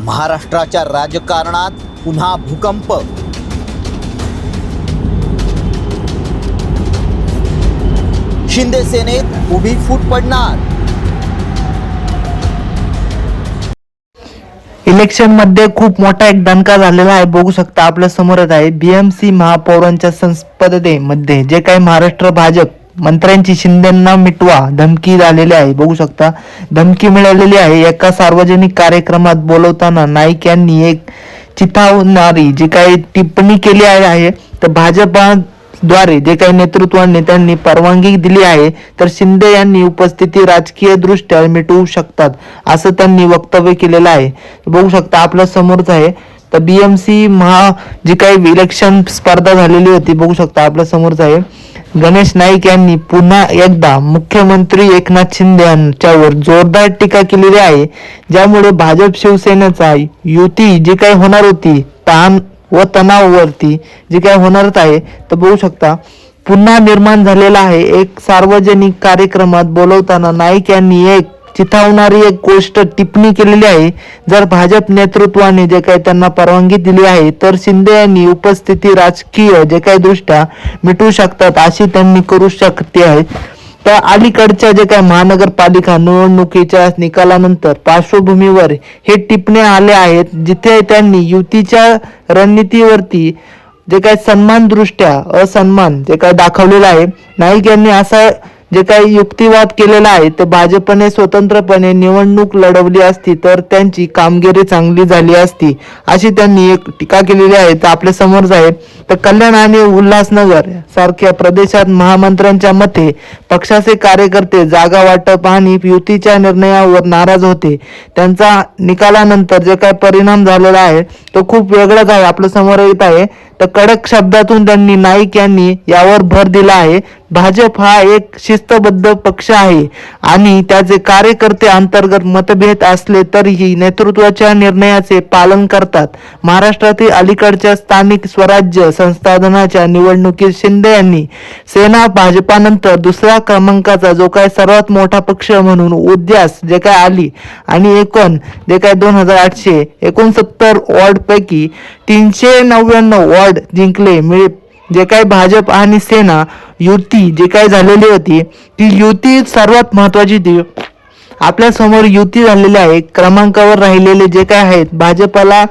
महाराष्ट्राच्या राजकारणात पुन्हा भूकंप. शिंदे सेनेत उभी फूट पडणार. इलेक्शन मध्ये खूप मोठा एक दणका झालेला आहे. बघू शकता आपल्या समोरच आहे. बीएमसी महापौरांच्या संसदेमध्ये जे काही महाराष्ट्र भाजप मंत्र्यांची शिंदेंना मिटवा धमकी झालेली आहे. बघू शकता धमकी मिळालेली आहे. एका सार्वजनिक कार्यक्रमात बोलवताना नाईक यांनी एक चिथावणारी जी काही टिप्पणी केली आहे तर भाजपाद्वारे जे काही नेतृत्वाने त्यांनी परवानगी दिली आहे तर शिंदे यांनी उपस्थिती राजकीय दृष्ट्या मिटवू शकतात असं त्यांनी वक्तव्य केलेलं आहे. बघू शकता आपल्या समोरच आहे. तर बीएमसी जी काही इलेक्शन स्पर्धा झालेली होती बघू शकता आपल्या समोरच आहे. गणेश नाईक यांनी पुन्हा एकदा मुख्यमंत्री एकनाथ शिंदे यांच्यावर जोरदार टीका केलेली आहे. ज्यामुळे भाजप शिवसेनेचा युती जी काही होणार होती ताण व तणावावरती जे काय होणारच आहे तर बघू शकता पुन्हा निर्माण झालेला आहे. एक सार्वजनिक कार्यक्रमात बोलवताना नाईक यांनी एक चिथावणारी एक गोष्ट टिप्पणी केलेली आहे. जर भाजप नेतृत्वाने जे काही त्यांना परवानगी दिली आहे तर शिंदे यांनी उपस्थिती राजकीय जे काही दृष्ट्या मिटवू शकतात अशी त्यांनी करू शकते आहे. तर अलीकडच्या जे काही महानगरपालिका निवडणुकीच्या निकालानंतर पार्श्वभूमीवर हे टिपणे आले आहेत जिथे त्यांनी युतीच्या रणनीतीवरती जे काही सन्मान दृष्ट्या असन्मान जे काही दाखवलेला आहे. नाईक यांनी असा जे काही युक्तिवाद केलेला आहे तर भाजपने स्वतंत्रपणे निवडणूक लढवली असती तर त्यांची कामगिरी चांगली झाली असती अशी त्यांनी एक टीका केलेली आहे. तर आपल्या समोरच आहे. तर कल्याण आणि उल्हासनगर सारख्या प्रदेशात महामंत्र्यांच्या मते पक्षाचे कार्यकर्ते जागा वाटप आणि युतीच्या निर्णयावर नाराज होते. त्यांचा निकालानंतर जे काही परिणाम झालेला आहे तो खूप वेगळाच आहे. आपल्या समोर येत आहे. तर कडक शब्दातून त्यांनी नाईक यांनी यावर भर दिला आहे. भाजप हा एक शिस्तबद्ध पक्ष आहे आणि त्याचे कार्यकर्ते अंतर्गत मतभेद असले तरीही नेतृत्वाच्या निर्णयाचे पालन करतात. महाराष्ट्रातील अलीकडच्या स्थानिक स्वराज्य संस्थानाच्या निवडणुकीत शिंदे यांनी सेना भाजपानंतर दुसऱ्या क्रमांकाचा जो काय सर्वात मोठा पक्ष म्हणून उदयास जे काय आली आणि एकूण जे काय 2869 वॉर्ड पैकी 399 वॉर्ड जिंकले. जे काही भाजप आणि सेना युती जे काही झालेली होती ती युती सर्वात महत्वाची ती आपल्या समोर युती झालेली आहे. क्रमांकावर राहिलेले जे काय आहेत भाजपला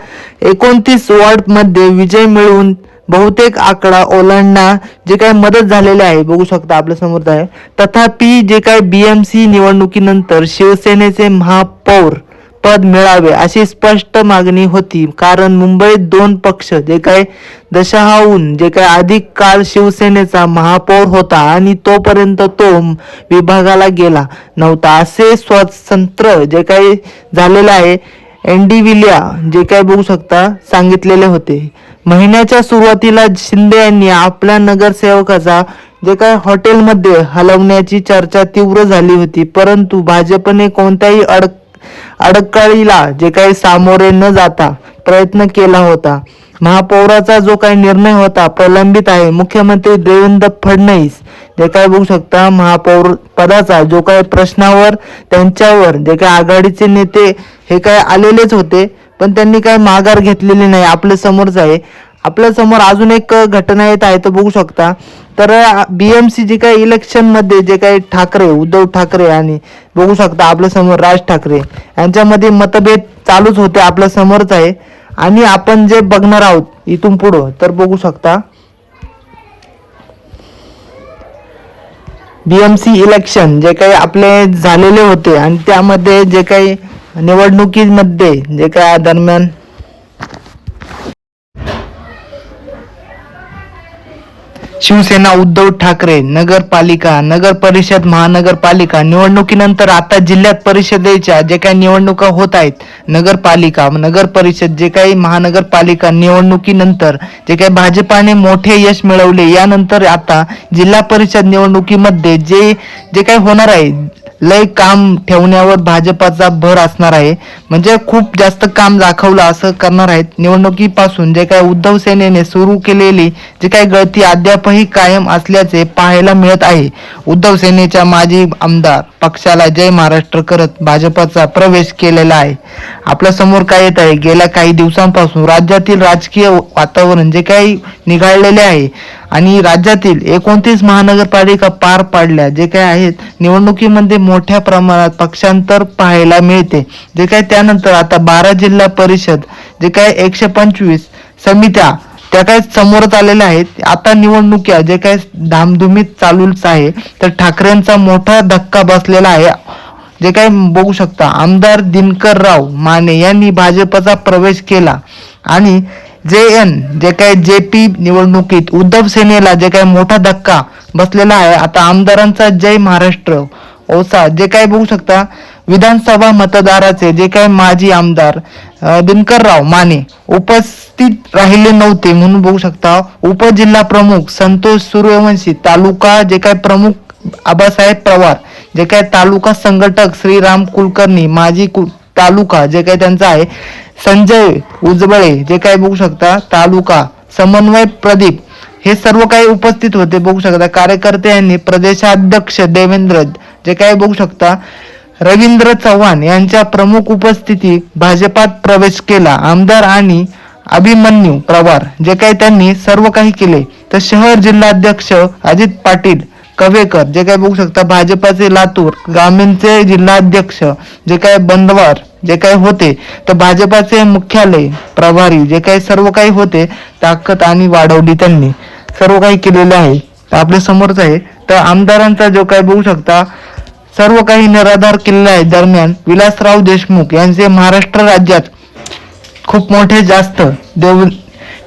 29 वॉर्ड मध्ये विजय मिळवून बहुतेक आकडा ओलांडणं जे काही मदत झालेली आहे. बघू शकता आपल्या समोर आहे. तथापि जे काही बीएमसी निवडणुकीनंतर शिवसेनेचे महापौर पद मिळावे अशी स्पष्ट मागणी होती. कारण मुंबईत दोन पक्ष जे काही दशकाहून जे काही अधिक काळ शिवसेनेचा महापौर होता आणि तोपर्यंत तो विभागाला गेला नव्हता असे स्वतंत्र जे काही झालेलं आहे एनडीविलिया जे काही बघू शकता सांगितलेले होते. महिन्याच्या सुरुवातीला शिंदे यांनी आपल्या नगरसेवकाचा जे काही हॉटेलमध्ये हलवण्याची चर्चा तीव्र झाली होती. परंतु भाजपने कोणत्याही अडचणीला जे काही सामोरे न जाता प्रयत्न केला होता. महापौराचा जो काही निर्णय होता प्रलंबित आहे. मुख्यमंत्री देवेंद्र फडणवीस जे काय बघू शकता महापौर पदाचा जो काही प्रश्नावर त्यांच्यावर जे काही आघाडीचे नेते हे काय आलेलेच होते पण त्यांनी काही माघार घेतलेली नाही. आपल्या समोरच आहे. आपल्या समोर अजून एक घटना येत आहे तर बघू शकता. तर बीएमसी जे काही इलेक्शन मध्ये जे काही उद्धव ठाकरे आणि बघू शकता आपल्या समोर राज ठाकरे यांच्यामध्ये मतभेद चालूच होते. आपल्या समोरच आहे आणि आपण जे बघणार आहोत इथून पुढं तर बघू शकता बीएमसी इलेक्शन जे काही आपले झालेले होते आणि त्यामध्ये जे काही निवडणुकीमध्ये जे काही दरम्यान शिवसेना उद्धव ठाकरे नगर परिषद महानगरपालिका निवडणुकीनंतर आता जिल्ह्यात परिषदेच्या जे काही निवडणुका होत आहेत नगर परिषद जे काही महानगरपालिका निवडणुकीनंतर जे काही भाजपाने मोठे यश मिळवले यानंतर आता जिल्हा परिषद निवडणुकीमध्ये जे काही होणार आहे लय काम ठेवण्यावर भाजपाचा भर असणार आहे. म्हणजे खूप जास्त काम दाखवलं असं करणार आहेत. निवडणुकीपासून जे काय उद्धव सेनेने सुरू केलेली जे काही गळती अद्यापही कायम असल्याचे पाहायला मिळत आहे. उद्धव सेनेच्या माजी आमदार पक्षाला जय महाराष्ट्र करत भाजपाचा प्रवेश केलेला आहे. आपल्या समोर काय येत आहे, गेल्या काही दिवसांपासून राज्यातील राजकीय वातावरण जे काही निघालेले आहे आणि राज्यातील 29 महानगरपालिका पार पाडल्या जे काही आहेत, निवडणुकीमध्ये मोठ्या प्रमाणात पक्षांतर पाहायला मिळते. जे काही त्यानंतर आता 12 जिल्हा परिषद जे काही 125 समित्या त्या काही समोरच आलेल्या आहेत. आता निवडणुका जे काही धामधुमीत चालूच आहे. तर ठाकरेंचा मोठा धक्का बसलेला आहे. जे काही बघू शकता, आमदार दिनकरराव माने यांनी भाजपचा प्रवेश केला आणि जे काही JP निवडणुकीत उद्धव सेनेला जे काही मोठा धक्का बसलेला आहे. आता आमदारांचा जय महाराष्ट्र ओसा जे काही बघू शकता, विधानसभा मतदाराचे जे काही माजी आमदार दिनकरराव माने उपस्थित राहिले नव्हते म्हणून बघू शकता. उपजिल्हा प्रमुख संतोष सूर्यवंशी, तालुका जे काही प्रमुख आबासाहेब पवार, जे काही तालुका संघटक श्रीराम कुलकर्णी, माजी तालुका जे काही त्यांचा आहे संजय उजबळे, जे काही बघू शकता तालुका समन्वय प्रदीप, हे सर्व काही उपस्थित होते. बघू शकता कार्यकर्ते यांनी प्रदेशाध्यक्ष देवेंद्र जे काही बघू शकता रवींद्र चव्हाण यांच्या प्रमुख उपस्थितीत भाजपात प्रवेश केला. आमदार आणि अभिमन्यू पवार जे काही त्यांनी सर्व काही केले. तर शहर जिल्हाध्यक्ष अजित पाटील कवेकर जे काही बघू शकता भाजपाचे लातूर ग्रामीणचे जिल्हाध्यक्ष जे काही बंदवार जे काही होते, तर भाजपाचे मुख्यालय प्रभारी जे काही सर्व काही होते, ताकद आणि वाढवली त्यांनी सर्व काही केलेले आहे. तर आपल्या समोरच आहे. तर आमदारांचा जो काही बघू शकता सर्व काही निराधार केलेला आहे. दरम्यान विलासराव देशमुख यांचे महाराष्ट्र राज्यात खूप मोठे जास्त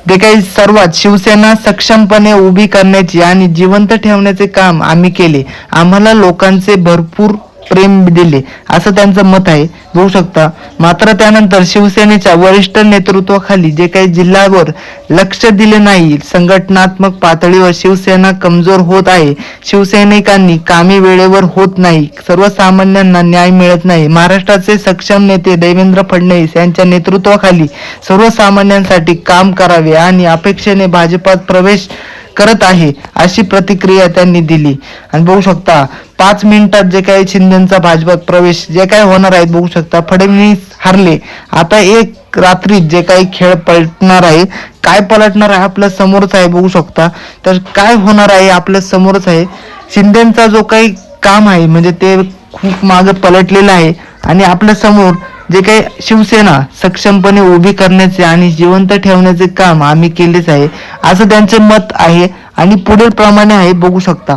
जे काही सर्वात शिवसेना सक्षमपणे उभी करण्याची आणि जिवंत ठेवण्याचे काम आम्ही केले. आम्हाला लोकांचे भरपूर प्रेम दिले असं त्यांचं मत आहे. बघू शकता. मात्र त्यानंतर शिवसेनेच्या वरिष्ठ नेतृत्वाखाली जे काही जिल्ह्यावर लक्ष दिले नाही, संघटनात्मक पातळीवर शिवसेना कमजोर होत आहे. शिवसैनिकांनी कामी वेळेवर होत नाही, सर्वसामान्यांना न्याय मिळत नाही. महाराष्ट्राचे सक्षम नेते देवेंद्र फडणवीस यांच्या नेतृत्वाखाली सर्वसामान्यांसाठी काम करावे आणि अपेक्षेने भाजपात प्रवेश करत आहे अशी प्रतिक्रिया त्यांनी दिली. आणि बघू शकता 5 मिनिटात जे काही शिंदेचा भाजपात प्रवेश जे काही होणार आहे. बघू शकता फडणवीस हरले, आता एक रात्रीत जे काही खेळ पलटणार आहे. काय पलटणार आहे आपल्या समोरच आहे. बघू शकता. तर काय होणार आहे आपल्या समोरच आहे. शिंदेचा जो काही काम आहे म्हणजे ते खूप मागे पलटलेलं आहे आणि आपल्या समोर जे काही शिवसेना सक्षमपणे उभी करण्याचे आणि जिवंत ठेवण्याचे काम आम्ही केलेच आहे असं त्यांचे मत आहे. आणि पुढील प्रमाणे आहे. बघू शकता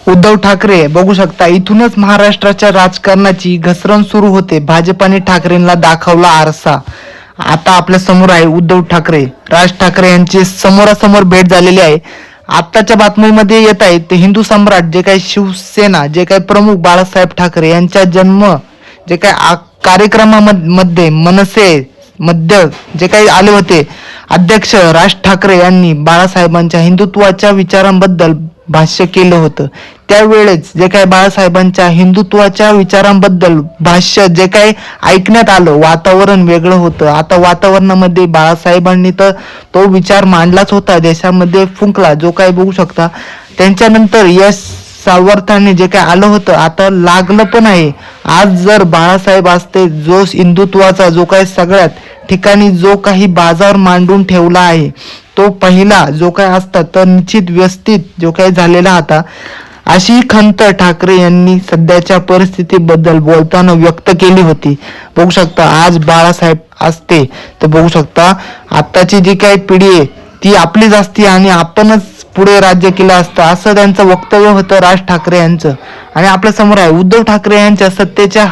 उद्धव ठाकरे बघू शकता इथूनच महाराष्ट्राच्या राजकारणाची घसरण सुरू होते. भाजपाने ठाकरेंना दाखवला आरसा. आता आपल्या समोर आहे उद्धव ठाकरे, राज ठाकरे यांची समोरासमोर भेट झालेली आहे. आत्ताच्या बातमीमध्ये येत आहे ते हिंदू सम्राट जे काही शिवसेना जे काही प्रमुख बाळासाहेब ठाकरे यांच्या जन्म जे काही कार्यक्रमामध्ये मनसे मध्ये जे काही आले होते, अध्यक्ष राज ठाकरे यांनी बाळासाहेबांच्या हिंदुत्वाच्या विचारांबद्दल भाष्य केलं होतं. त्यावेळेस जे काही बाळासाहेबांच्या हिंदुत्वाच्या विचारांबद्दल भाष्य जे काही ऐकण्यात आलं, वातावरण वेगळं होतं. आता वातावरणामध्ये बाळासाहेबांनी तर तो विचार मांडलाच होता, देशामध्ये फुंकला जो काही बघू शकता. त्यांच्यानंतर यश सावर्थाने जे काही आलं होतं आता लागलं पण आहे. आज जर बाळासाहेब असते, जो हिंदुत्वाचा जो काही सगळ्यात ठिकाणी जो काही बाजार मांडून ठेवला आहे तो पहिला जो काही असता तर निश्चित व्यवस्थित जो काही झालेला होता अशी खंत ठाकरे यांनी सध्याच्या परिस्थितीबद्दल बोलताना व्यक्त केली होती. बघू शकता आज बाळासाहेब असते तर बघू शकता आत्ताची जी काही पिढी आहे ती आपलीच असती आणि आपणच पुढे राज्य केलं असतं असं त्यांचं वक्तव्य होतं राज ठाकरे यांचं. आणि आपल्या समोर आहे उद्धव ठाकरे यांच्या सत्तेच्या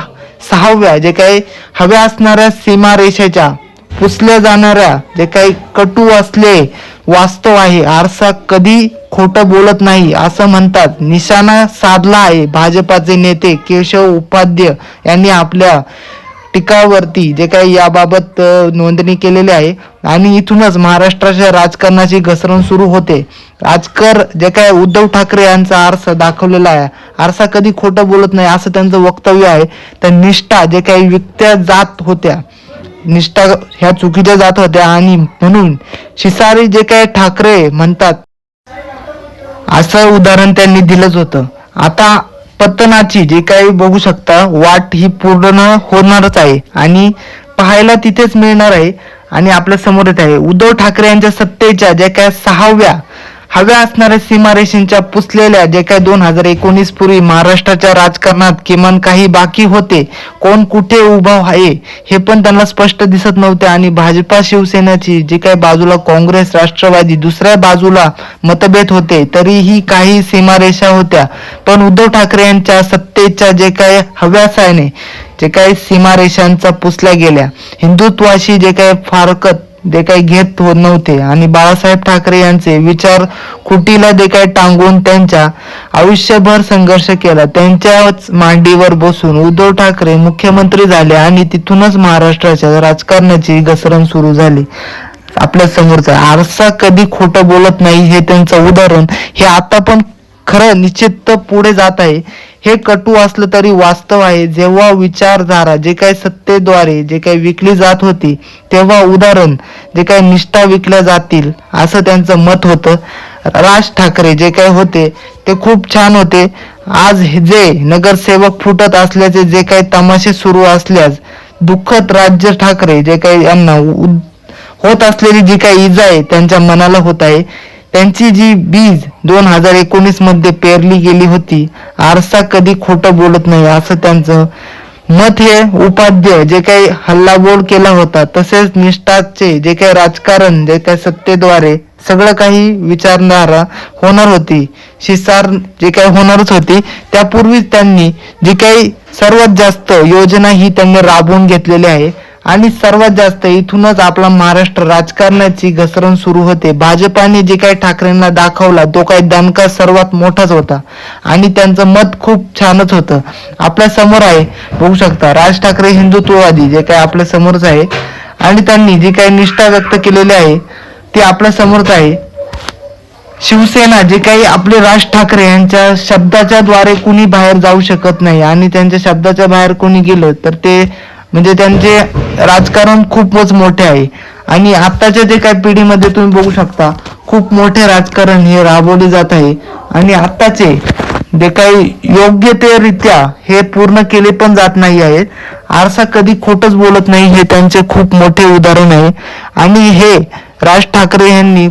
6व्या जे काही हव्या असणाऱ्या सीमारेषेच्या पुसल्या जाणाऱ्या जे काही कटू असले वास्तव आहे. आरसा कधी खोटं बोलत नाही असं म्हणतात. निशाणा साधला आहे भाजपाचे नेते केशव उपाध्याय यांनी आपल्या टीकावरती जे काही याबाबत नोंदणी केलेली आहे आणि इथूनच महाराष्ट्राच्या राजकारणाची घसरण सुरू होते. आजकर जे काय उद्धव ठाकरे यांचा आरसा दाखवलेला आहे, आरसा कधी खोटं बोलत नाही असं त्यांचं वक्तव्य आहे. तर निष्ठा जे काही विकत्या जात होत्या, निष्ठा ह्या चुकीच्या जात होत्या आणि म्हणून शिसारी जे काही ठाकरे म्हणतात असं उदाहरण त्यांनी दिलंच होतं. आता पतनाची जे काही बघू शकता वाट ही पूर्ण होणारच आहे आणि पाहायला तिथेच मिळणार आहे. आणि आपल्या समोर येत आहे उद्धव ठाकरे यांच्या सत्तेच्या ज्या काय 6व्या हव्या असणाऱ्या सीमारेषेच्या पुसलेल्या जे काय 2019 पूर्वी महाराष्ट्राच्या राजकारणात किमान काही बाकी होते, कोण कुठे उभा आहे हे पण त्यांना स्पष्ट दिसत नव्हते. आणि भाजपा शिवसेनेची जे काही बाजूला काँग्रेस राष्ट्रवादी दुसऱ्या बाजूला मतभेद होते, तरीही काही सीमारेषा होत्या. पण उद्धव ठाकरे यांच्या सत्तेच्या जे काही हव्यासाने जे काही सीमारेषांचा पुसल्या गेल्या, हिंदुत्वाशी जे काही फारकत जे काही घेत नव्हते आणि बाळासाहेब ठाकरे यांचे विचार खुटीला जे काही टांगून त्यांच्या आयुष्यभर संघर्ष केला, त्यांच्याच मांडीवर बसून उद्धव ठाकरे मुख्यमंत्री झाले आणि तिथूनच महाराष्ट्राच्या राजकारणाची घसरण सुरू झाली. आपल्या समोरचा आरसा कधी खोटं बोलत नाही हे त्यांचं उदाहरण हे आता पण खरं निश्चित पुढे जात आहे. हे कटू असलं तरी वास्तव आहे. जेव्हा विचारधारा जे काही सत्तेद्वारे जे काही विकली जात होती, तेव्हा उदाहरण जे काही निष्ठा विकल्या जातील असं त्यांचं मत होतं. राज ठाकरे जे काही होते ते खूप छान होते. आज जे नगरसेवक फुटत असल्याचे जे काही तमाशे सुरू असल्यास दुःखद राज्य ठाकरे जे काही यांना होत असलेली जी काही इजा आहे त्यांच्या मनाला होत आहे. त्यांची जी बीज 2019 मध्ये पेरली गेली होती, आरसा कधी खोटं बोलत नाही असं त्यांचं मत. हे उपाध्याय जे काही हल्लाबोल केला होता तसेच निष्ठाचे जे काही राजकारण जे काही सत्तेद्वारे सगळं काही विचारणारा होणार होती, शिसार जे काही होणारच होती. त्यापूर्वीच त्यांनी जी काही सर्वात जास्त योजना ही त्यांनी राबवून घेतलेली आहे आणि सर्वात जास्त इथूनच आपला महाराष्ट्र राजकारणाची घसरण सुरू होते. भाजपाने जे काही ठाकरेंना दाखवला तो काही दणका सर्वात मोठाच होता आणि त्यांचं मत खूप छानच होतं. आपल्या समोर आहे बघू शकता राज ठाकरे हिंदुत्ववादी जे काही आपल्या समोरच आहे आणि त्यांनी जी काही निष्ठा व्यक्त केलेली आहे ती आपल्या समोरच आहे. शिवसेना जे काही आपले राज ठाकरे यांच्या शब्दाच्या द्वारे कुणी बाहेर जाऊ शकत नाही आणि त्यांच्या शब्दाच्या बाहेर कोणी गेलं तर ते म्हणजे त्यांचे राजकारण खूपच मोठे आहे. आणि आताच्या जे काही पिढीमध्ये तुम्ही बघू शकता खूप मोठे राजकारण हे राबवले जात आहे आणि आताचे जे काही योग्यतेरित्या हे पूर्ण केले पण जात नाही आहेत. आरसा कधी खोटच बोलत नाही हे त्यांचे खूप मोठे उदाहरण आहे. आणि हे राज ठाकरे यांनी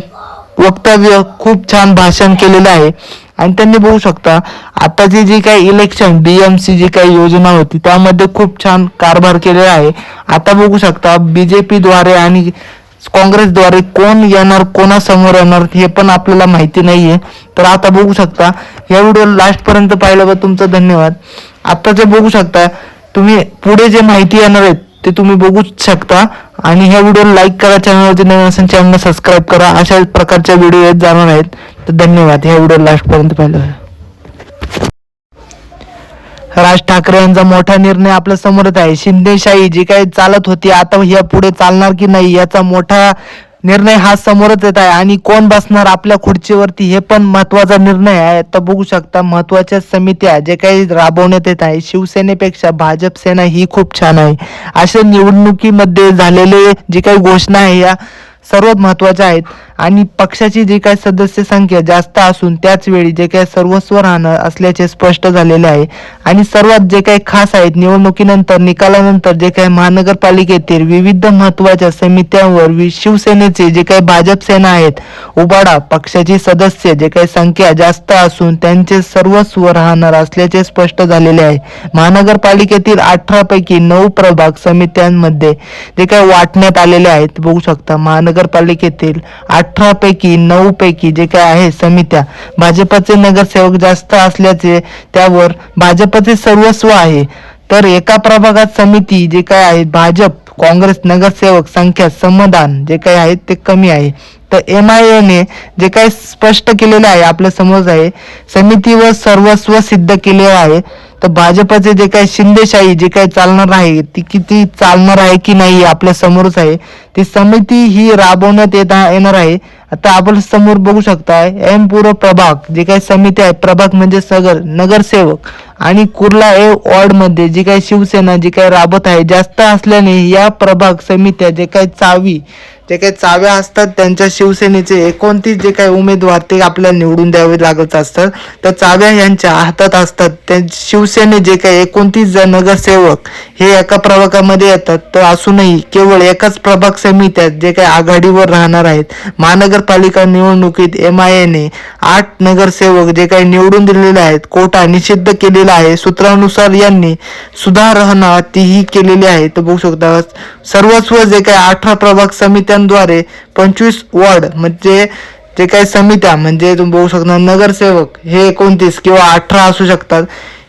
वक्तव्य खूप छान भाषण केलेलं आहे आणि त्यांनी बघू शकता आताची जी काही इलेक्शन BMC जी काही योजना होती त्यामध्ये खूप छान कारभार केलेला आहे. आता बघू शकता BJP द्वारे आणि काँग्रेसद्वारे कोण येणार कोणासमोर येणार हे पण आपल्याला माहिती नाहीये. तर आता बघू शकता या व्हिडिओ लास्ट पर्यंत पाहिल्याबद्दल तुमचं धन्यवाद. आता जे बघू शकता तुम्ही पुढे जे माहिती येणार आहेत ते तुम्ही बघू शकता आणि ह्या व्हिडिओला लाईक करा, चॅनलवरती नवीन असेल चॅनलला सबस्क्राईब करा. अशा प्रकारच्या व्हिडिओ येत जाणार आहेत. तर धन्यवाद ह्या व्हिडिओ लास्ट पर्यंत पाहिलं. राज ठाकरे यांचा मोठा निर्णय आपल्या समोरच आहे. शिंदेशाही जी काही चालत होती आता ह्या पुढे चालणार की नाही याचा मोठा निर्णय हा समोरच येत आहे आणि कोण बसणार आपल्या खुर्चीवरती हे पण महत्वाचा निर्णय आहे. आता बघू शकता महत्वाच्या समित्या जे काही राबवण्यात येत आहे शिवसेनेपेक्षा भाजप सेना ही खूप छान आहे. अशा निवडणुकीमध्ये झालेले जी काही घोषणा आहे या सर्वात महत्वाच्या आहेत आणि पक्षाची जी काही सदस्य संख्या जास्त असून त्याच वेळी जे काही सर्वस्व राहणार असल्याचे स्पष्ट झालेले आहे. आणि सर्वात जे काही खास आहेत निवडणुकीनंतर निकालानंतर जे काही महानगरपालिकेतील विविध महत्वाच्या समित्यांवर शिवसेनेचे जे काही भाजप सेना आहेत उबाडा पक्षाची सदस्य जे काही संख्या जास्त असून त्यांचे सर्वस्व राहणार असल्याचे स्पष्ट झालेले आहे. महानगरपालिकेतील 18 पैकी 9 प्रभाग समित्यांमध्ये जे काही वाटण्यात आलेले आहेत बघू शकता. महानगरपालिकेतील 18 पैकी 9 पैकी जे काय आहे समित्या भाजपचे नगरसेवक जास्त असल्याचे त्यावर भाजपचे सर्वस्व आहे. तर एका प्रभागात समिती जे काय आहे भाजप काँग्रेस नगरसेवक संख्या समाधान जे काही आहेत ते कमी आहे. तर तर MIA ने जे काही स्पष्ट केलेलं आहे आपल्या समोर आहे, समितीवर सर्वस्व सिद्ध केलेलं आहे. तर भाजपचे जे काही शिंदेशाही जे काही चालणार आहे ती किती चालणार आहे की नाही आपल्या समोरच आहे. ती समिती ही राबवण्यात येणार आहे. आता आपण समोर बघू शकताय पूर्व प्रभाग जे काही समिती आहे, प्रभाग म्हणजे नगरसेवक आणि कुर्ला वॉर्ड मध्ये जी काही शिवसेना जी काही राबत आहे जास्त असल्याने या प्रभाग समित्या जे काही चाव्या असतात त्यांच्या शिवसेनेचे 29 जे काही उमेदवार ते आपल्याला निवडून द्यावे लागत असतात. तर चाव्या यांच्या हातात असतात. त्या शिवसेने जे काही 29 नगरसेवक हे एका प्रभागामध्ये येतात. तर असूनही केवळ एकाच प्रभाग समित्या जे काही आघाडीवर राहणार आहेत. महानगरपालिका निवडणुकीत MIA ने 8 नगरसेवक जे काही निवडून दिलेले आहेत. कोटा निषिद्ध केलेला आहे. सूत्रानुसार यांनी सुधारणा तीही केलेली आहे. तर बघू शकता सर्वस्व जे काही 18 प्रभाग समित्यांद्वारे 25 वॉर्ड म्हणजे जे काही समित्या म्हणजे तुम्ही बघू शकता नगरसेवक हे 29 किंवा 18 असू शकतात.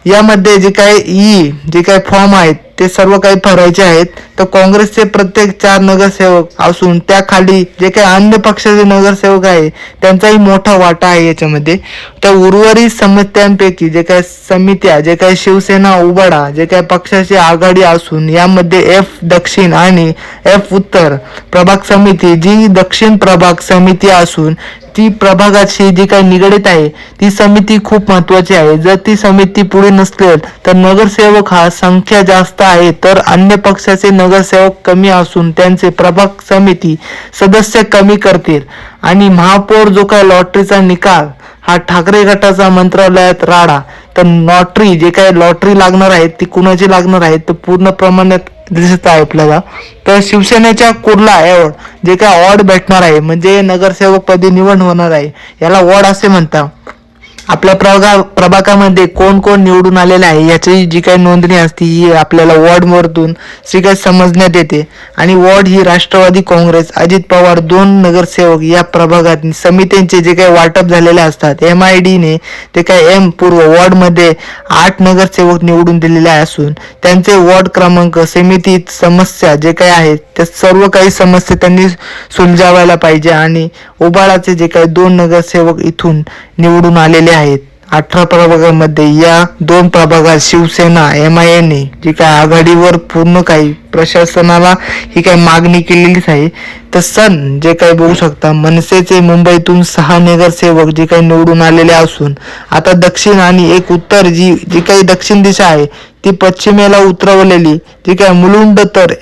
यामध्ये जे काही फॉर्म आहेत ते सर्व काही भरायचे आहेत. तर काँग्रेसचे प्रत्येक 4 नगरसेवक असून त्याखाली जे काही अन्य पक्षाचे नगरसेवक आहे त्यांचाही मोठा वाटा आहे याच्यामध्ये. तर उर्वरित समित्यांपैकी जे काही समित्या जे काही शिवसेना उबाडा जे काही पक्षाची आघाडी असून यामध्ये F दक्षिण आणि F उत्तर प्रभाग समिती जी दक्षिण प्रभाग समिती असून ती प्रभागाशी जी काही निगडीत आहे ती समिती खूप महत्वाची आहे. जर ती समिती पुढे नसेल तर नगरसेवक हा संख्या जास्त आहे तर अन्य पक्षाचे नगरसेवक कमी असून त्यांचे प्रभाग समिती सदस्य कमी करतील. आणि महापौर जो काही लॉटरीचा निकाल हा ठाकरे गटाचा मंत्रालयात राडा. तर लॉटरी लागणार आहे ती कुणाची लागणार आहे तर पूर्ण प्रमाणात दिसत आहे आपल्याला. तर शिवसेनेच्या कुर्ला वॉर्ड जे काय वॉर्ड भेटणार आहे म्हणजे नगरसेवक पदी निवड होणार आहे याला वॉर्ड असे म्हणतात. आपल्या प्रभागामध्ये कोण कोण निवडून आलेले आहे याची जी काही नोंदणी असते ही आपल्याला वॉर्ड मधून काही समजण्यात येते. आणि वॉर्ड ही राष्ट्रवादी काँग्रेस अजित पवार 2 नगरसेवक या प्रभागात समित्यांचे जे काही वाटप झालेले असतात. MID ने ते काही पूर्व वॉर्ड मध्ये 8 नगरसेवक निवडून दिलेले असून त्यांचे वॉर्ड क्रमांक समितीत समस्या जे काही आहेत त्या सर्व काही समस्या त्यांनी सुलझावायला पाहिजे. आणि उबाळाचे जे काही 2 नगरसेवक इथून निवडून आलेले आहेत. 18 प्रभागामध्ये या 2 प्रभागात शिवसेना MIA ने जी काही आघाडीवर पूर्ण काही प्रशासनाला ही काही मागणी केलेलीच आहे. तर जे काही बघू शकता मनसेचे मुंबईतून 6 नगरसेवक जे काही निवडून आलेले असून आता दक्षिण आणि एक उत्तर जी काही दक्षिण दिशा आहे ती पश्चिमेला उतरवलेली जी काही मुलुंड तर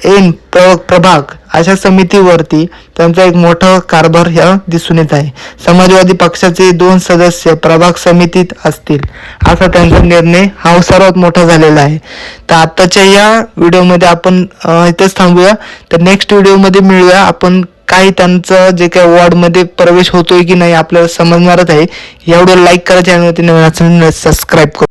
प्रभाग अशा समितीवरती त्यांचा एक मोठा कारभार ह्या दिसून येत आहे. समाजवादी पक्षाचे 2 सदस्य प्रभाग समितीत असतील असा त्यांचा निर्णय हा सर्वात मोठा झालेला आहे. तर आताच्या या व्हिडिओमध्ये आपण इथेच थांबूया. तर नेक्स्ट व्हिडिओमध्ये मिळूया आपण काही त्यांचं जे काही वॉर्डमध्ये प्रवेश होतोय की नाही आपल्याला समजणारच आहे. एवढं लाईक करा, चॅनलवरती नवीन असेल सबस्क्राईब करा.